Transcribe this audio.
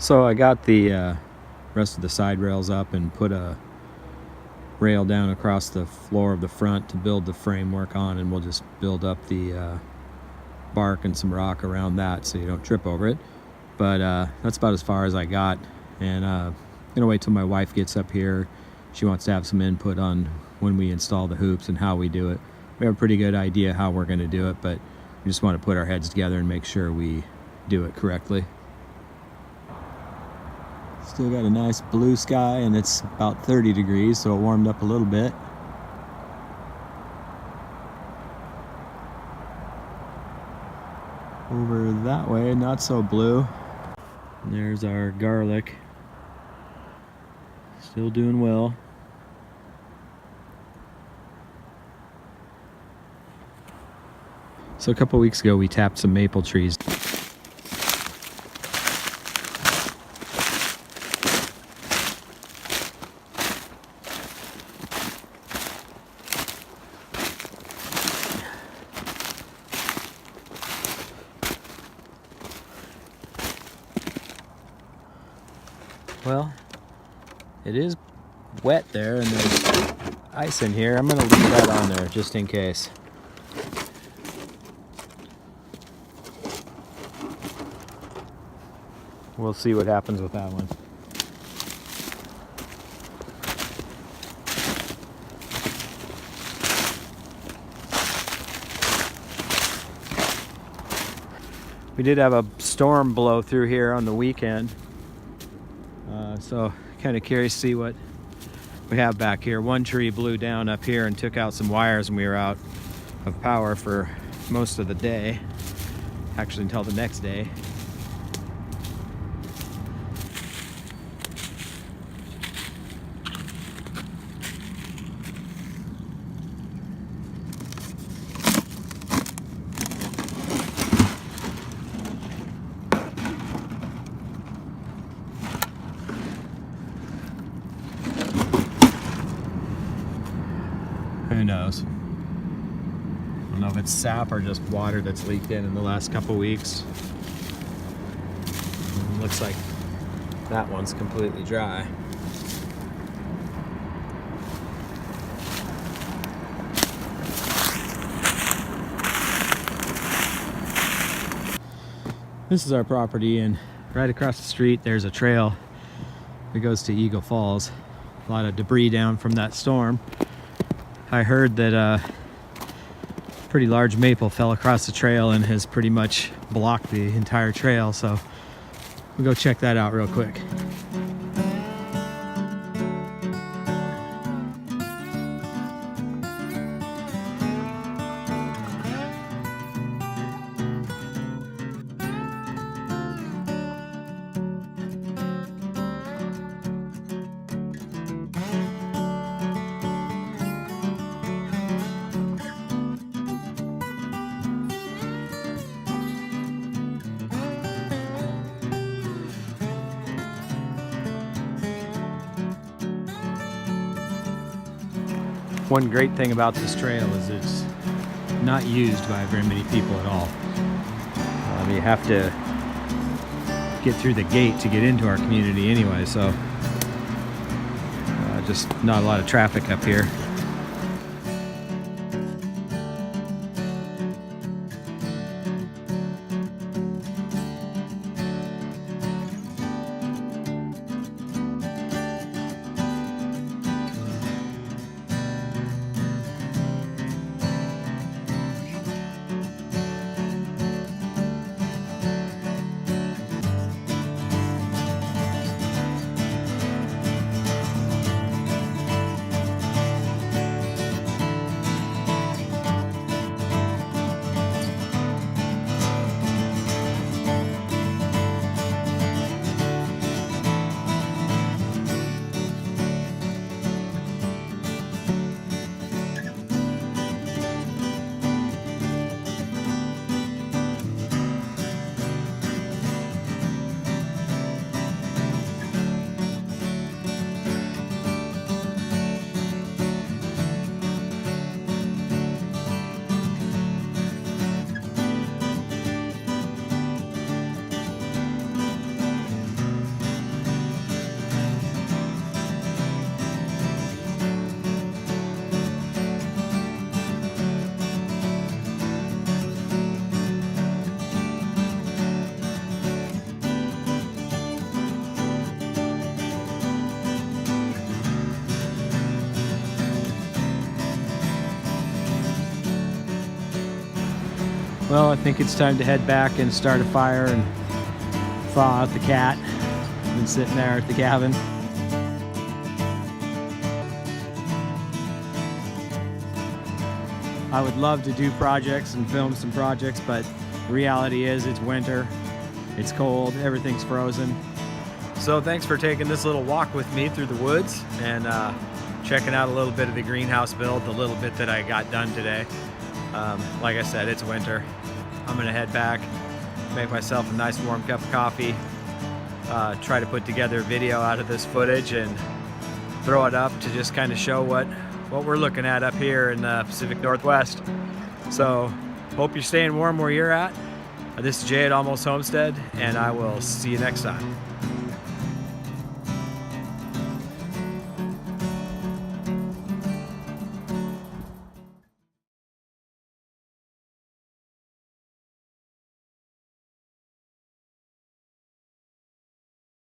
So I got the rest of the side rails up and put a rail down across the floor of the front to build the framework on, and we'll just build up the bark and some rock around that so you don't trip over it. But that's about as far as I got, and I'm gonna wait till my wife gets up here. She wants to have some input on when we install the hoops and how we do it. We have a pretty good idea how we're going to do it, but we just want to put our heads together and make sure we do it correctly. Still got a nice blue sky, and it's about 30 degrees, so it warmed up a little bit. Over that way, not so blue. And there's our garlic. Still doing well. So a couple weeks ago we tapped some maple trees. Well, it is wet there and there's ice in here. I'm going to leave that on there just in case. We'll see what happens with that one. We did have a storm blow through here on the weekend. So kind of curious to see what we have back here. One tree blew down up here and took out some wires, and we were out of power for most of the day. Actually until the next day. Who knows? I don't know if it's sap or just water that's leaked in the last couple weeks. Looks like that one's completely dry. This is our property, and right across the street there's a trail that goes to Eagle Falls. A lot of debris down from that storm. I heard that a pretty large maple fell across the trail and has pretty much blocked the entire trail, so we'll go check that out real quick. One great thing about this trail is it's not used by very many people at all. You have to get through the gate to get into our community anyway, so just not a lot of traffic up here. Well, I think it's time to head back and start a fire and thaw out the cat. Been sitting there at the cabin. I would love to do projects and film some projects, but the reality is it's winter, it's cold, everything's frozen. So thanks for taking this little walk with me through the woods and checking out a little bit of the greenhouse build, the little bit that I got done today. Like I said, it's winter. I'm gonna head back, make myself a nice warm cup of coffee, try to put together a video out of this footage and throw it up to just kind of show what we're looking at up here in the Pacific Northwest. So hope you're staying warm where you're at. This is Jay at Almost Homestead, and I will see you next time.